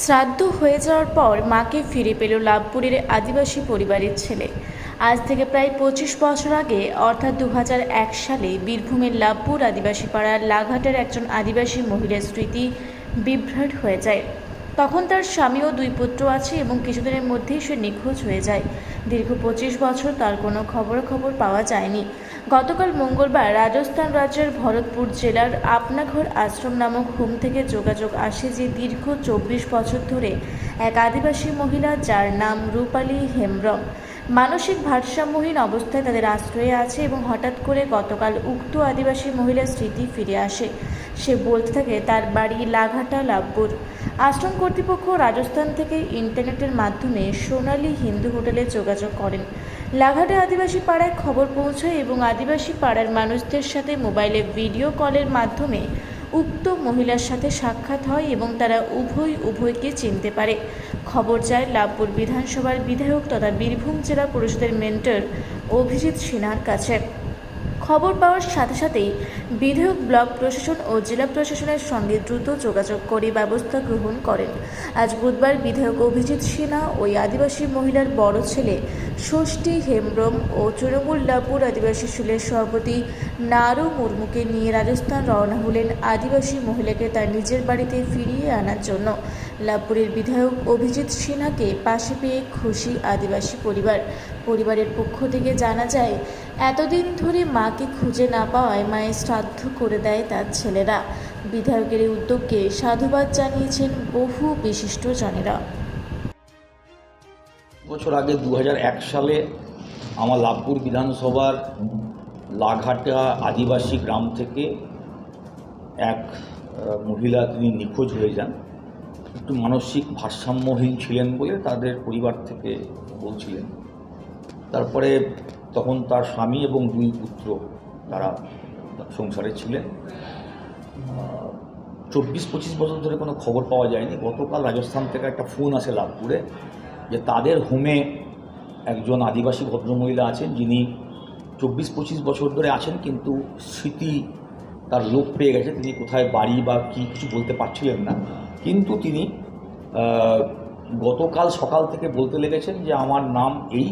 শ্রাদ্ধ হয়ে যাওয়ার পর মাকে ফিরে পেল লাভপুরের আদিবাসী পরিবারের ছেলে। আজ থেকে প্রায় 25 বছর আগে অর্থাৎ 2001 সালে বীরভূমের লাভপুর আদিবাসী পাড়ার লাঘাটের একজন আদিবাসী মহিলার স্মৃতি বিভ্রাট হয়ে যায়। তখন তার স্বামী ও 2 পুত্র আছে এবং কিছুদিনের মধ্যেই সে নিখোঁজ হয়ে যায়। দীর্ঘ 25 বছর তার কোনো খবর পাওয়া যায়নি। গতকাল মঙ্গলবার রাজস্থান রাজ্যের ভরতপুর জেলার আপনাঘর আশ্রম নামক হোম থেকে যোগাযোগ আসে যে দীর্ঘ 24 বছর ধরে এক আদিবাসী মহিলা, যার নাম রূপালী হেমব্রম, মানসিক ভারসাম্যহীন অবস্থায় তাদের আশ্রয়ে আছে এবং হঠাৎ করে গতকাল উক্ত আদিবাসী মহিলার স্মৃতি ফিরে আসে। সে বলতে থাকে তার বাড়ি লাঘাটা, লাভপুর। আশ্রম কর্তৃপক্ষ রাজস্থান থেকে ইন্টারনেটের মাধ্যমে সোনালী হিন্দু হোটেলে যোগাযোগ করেন। লাঘাটা আদিবাসী পাড়ায় খবর পৌঁছায় এবং আদিবাসী পাড়ার মানুষদের সাথে মোবাইলে ভিডিও কলের মাধ্যমে উক্ত মহিলার সাথে সাক্ষাৎ হয় এবং তারা উভয়কে চিনতে পারে। খবর যায় লাভপুর বিধানসভার বিধায়ক তথা বীরভূম জেলা পরিষদের মেন্টর অভিজিৎ সিনহার কাছে। খবর পাওয়ার সাথে সাথেই বিধায়ক ব্লক প্রশাসন ও জেলা প্রশাসনের সঙ্গে দ্রুত যোগাযোগ করে ব্যবস্থা গ্রহণ করেন। আজ বুধবার বিধায়ক অভিজিৎ সিনহা ওই আদিবাসী মহিলার বড় ছেলে ষষ্ঠী হেমব্রম ও তৃণমূল লাভপুর আদিবাসী সেলের সভাপতি নারু মুর্মুকে নিয়ে রাজস্থান রওনা হলেন আদিবাসী মহিলাকে তার নিজের বাড়িতে ফিরিয়ে আনার জন্য। লাভপুরের বিধায়ক অভিজিৎ সিনহাকে পাশে পেয়ে খুশি আদিবাসী পরিবারের পক্ষ থেকে জানা যায়, এতদিন ধরে মাকে খুঁজে না পাওয়ায় মায়ের শ্রাদ্ধ করে দেয় তার ছেলেরা। বিধায়কের এই উদ্যোগকে সাধুবাদ জানিয়েছেন বহু বিশিষ্টজনেরা। বছর আগে 2001 সালে আমার লাভপুর বিধানসভার লাঘাটা আদিবাসী গ্রাম থেকে এক মহিলা তিনি নিখোঁজ হয়ে যান। একটু মানসিক ভারসাম্যহীন ছিলেন বলে তাদের পরিবার থেকে বলছিলেন। তারপরে তখন তার স্বামী এবং 2 পুত্র তারা সংসারে ছিলেন। 24-25 বছর ধরে কোনো খবর পাওয়া যায়নি। গতকাল রাজস্থান থেকে একটা ফোন আসে লাভপুরে যে তাদের হোমে একজন আদিবাসী ভদ্রমহিলা আছেন, যিনি 24-25 বছর ধরে আছেন, কিন্তু স্মৃতি তার লোপ পেয়ে গেছে। তিনি কোথায় বাড়ি বা কী কিছু বলতে পারছিলেন না, কিন্তু তিনি গতকাল সকাল থেকে বলতে লেগেছেন যে আমার নাম এই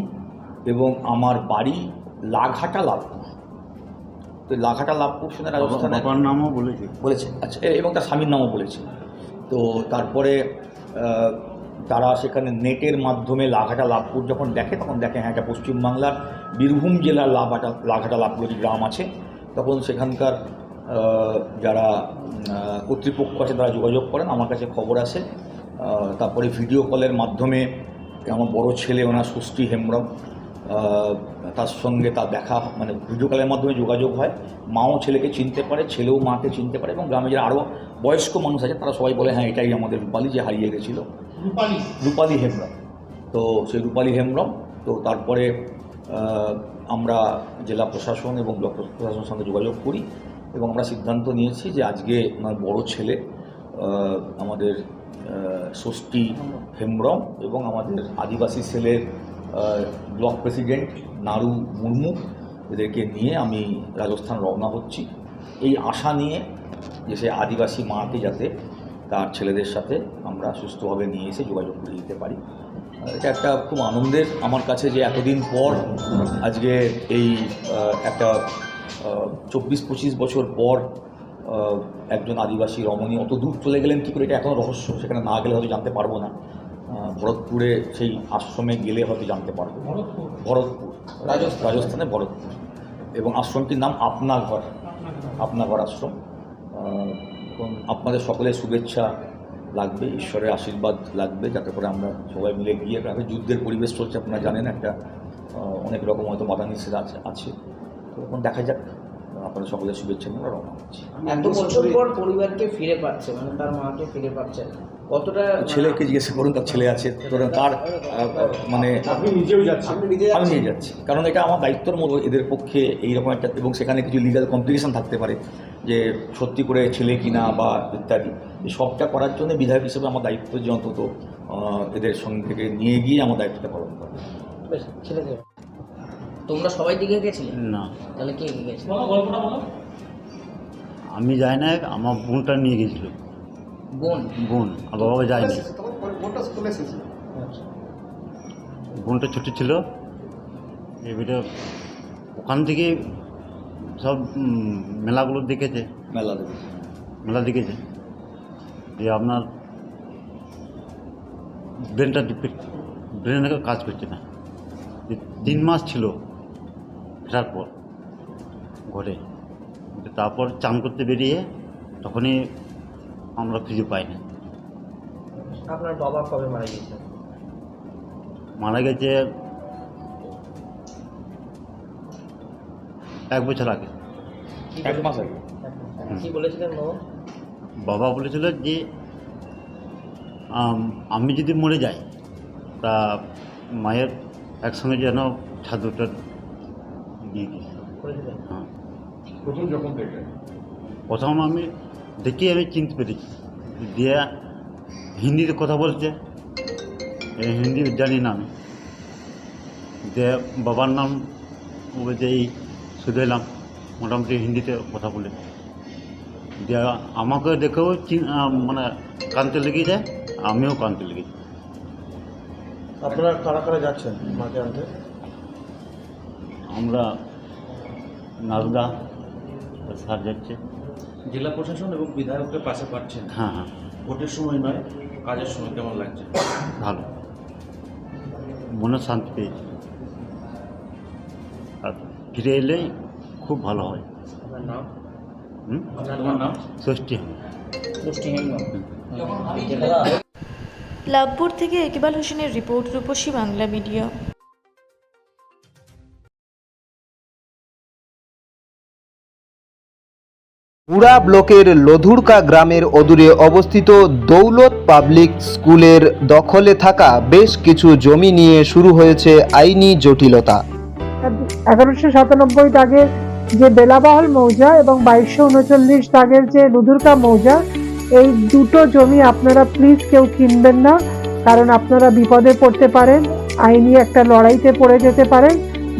এবং আমার বাড়ি লাঘাটা, লাভপুর। তো লাঘাটা, লাভপুর শুনে রাজস্থানের বাবার নামও বলেছে। আচ্ছা, এবং তার স্বামীর নামও বলেছে। তো তারপরে তারা সেখানে নেটের মাধ্যমে লাঘাটা, লাভপুর যখন দেখে, তখন দেখে হ্যাঁ, এটা পশ্চিমবাংলার বীরভূম জেলার লাঘাটা, লাভপুর একটি গ্রাম আছে। তখন সেখানকার যারা কর্তৃপক্ষ আছে তারা যোগাযোগ করেন, আমার কাছে খবর আসে। তারপরে ভিডিও কলের মাধ্যমে আমার বড় ছেলে, ওনার ষষ্ঠী হেমব্রম, তার সঙ্গে তার দেখা, মানে ভিডিও কলের মাধ্যমে যোগাযোগ হয়। মাও ছেলেকে চিনতে পারে, ছেলেও মাকে চিনতে পারে, এবং গ্রামে যারা আরও বয়স্ক মানুষ আছে তারা সবাই বলে হ্যাঁ, এটাই আমাদের রূপালী, যে হারিয়ে গেছিল, রূপালী হেমব্রম। তো সেই রূপালী হেমব্রম, তো তারপরে আমরা জেলা প্রশাসন এবং ব্লক প্রশাসনের সঙ্গে যোগাযোগ করি এবং আমরা সিদ্ধান্ত নিয়েছি যে আজকে আমার বড় ছেলে, আমাদের ষষ্ঠী হেমব্রম এবং আমাদের আদিবাসী সেলের ব্লক প্রেসিডেন্ট নারু মুর্মু, এদেরকে নিয়ে আমি রাজস্থান রওনা হচ্ছি, এই আশা নিয়ে যে সে আদিবাসী মাকে যাতে তার ছেলেদের সাথে আমরা সুস্থভাবে নিয়ে এসে যোগাযোগ করে দিতে পারি। এটা একটা খুব আনন্দের আমার কাছে যে এতদিন পর আজকে এই একটা 24-25 বছর পর একজন আদিবাসী রমণী অত দূর চলে গেলেন কী করে, এটা এখনও রহস্য। সেখানে না গেলে হয়তো জানতে পারবো না। ভরতপুরে সেই আশ্রমে গেলে হয়তো জানতে পারবো। ভরতপুর, রাজস্থানে ভরতপুর, এবং আশ্রমটির নাম আপনাঘর আশ্রম। এবং আপনাদের সকলের শুভেচ্ছা লাগবে, ঈশ্বরের আশীর্বাদ লাগবে, যাতে করে আমরা সবাই মিলে গিয়ে, একটা যুদ্ধের পরিবেশ চলছে আপনারা জানেন, একটা অনেক রকম হয়তো বাধা নিষেধ আছে। তো এখন দেখা যাক, আপনাদের সকলের শুভেচ্ছা নিয়ে আমরা রওনা হচ্ছি। এত বছর পর পরিবারকে ফিরে পাচ্ছে, মানে তার মাকে ফিরে পাচ্ছে, কতটা? ছেলেকে জিজ্ঞেস করুন, তার ছেলে আছে, তার মানে আপনি নিজেও যাচ্ছেন? আমি নিয়ে যাচ্ছি, কারণ এটা আমার দায়িত্বের মতো এদের পক্ষে এইরকম একটা, এবং সেখানে কিছু লিগাল কমপ্লিকেশন থাকতে পারে যে সত্যি করে ছেলে কিনা বা ইত্যাদি, এই সবটা করার জন্য বিধায়ক হিসেবে আমার দায়িত্ব যে অন্তত এদের সঙ্গে থেকে নিয়ে গিয়ে আমার দায়িত্বটা পালন করা। ছেলেকে তোমরা সবাই দিকে গেছিলে? না, তাহলে কে গেছিল? আমি যাই না, আমার বোনটা নিয়ে গেছিল। বোন? আর বাবা যায়নি। আচ্ছা। বোনটা ছোট ছিল, এবারে ওখান থেকে সব মেলাগুলো দেখেছে, মেলা দেখেছি। মেলা দেখেছে যে আপনার ব্রেনটা কাজ করছে না। যে 3 মাস ছিল ফেরার পর ঘরে, তারপর চান করতে বেরিয়ে তখনই আমরা খুঁজে পাই না। আপনার বাবা কবে মারা গিয়েছেন? মারা গেছে 1 বছর আগে। এক মাস আগে। কি বলেছিলেন বাবা? বাবা বলেছিল যে আমি যদি মরে যাই তা মায়ের একসঙ্গে যেন ছাদুটা দিয়ে দিই। বলেছিলেন? হ্যাঁ, প্রথম যখন দেখে প্রথম আমি চিনতে পেরেছি, দিয়ে হিন্দিতে কথা বলছে, হিন্দি জানি না আমি, যে বাবার নাম বলছে এই শুধু এলাম, মোটামুটি হিন্দিতে কথা বলে, যে আমাকে দেখেও মানে কানতে লেগে যায়, আমিও কানতে লেগেছি। আপনারা কারা কারা যাচ্ছেন মাকে আনতে? আমরা নারদা স্যার যাচ্ছে। জেলা প্রশাসন এবং বিধায়কের পাশে পাচ্ছেন, হ্যাঁ হ্যাঁ, ভোটের সময় নয়, কাজের সময় কেমন লাগছে? ভালো, মনে শান্তি পেয়েছি। আর ফিরে এলেই খুব ভালো হয়। আপনার নাম? তোমার নাম? ষষ্ঠী হবে। পুষ্টিহীন নাম। লাভপুর থেকে ইকবাল হোসেনের রিপোর্ট, রূপসী বাংলা মিডিয়া। পুরা ব্লকের লধুরকা গ্রামের অদূরে অবস্থিত দৌলত পাবলিক স্কুলের দখলে থাকা বেশ কিছু জমি নিয়ে শুরু হয়েছে আইনি জটিলতা। 1197 দাগের যে বেলাবাহল মৌজা এবং 2239 দাগের যে লুধুরকা মৌজা, এই দুটো জমি আপনারা প্লিজ কেউ কিনবেন না, কারণ আপনারা বিপদে পড়তে পারেন, আইনি একটা লড়াইতে পড়ে যেতে পারেন।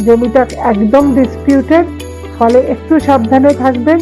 জমিটা একদম ডিসপিউটেড, ফলে একটু সাবধানে থাকবেন।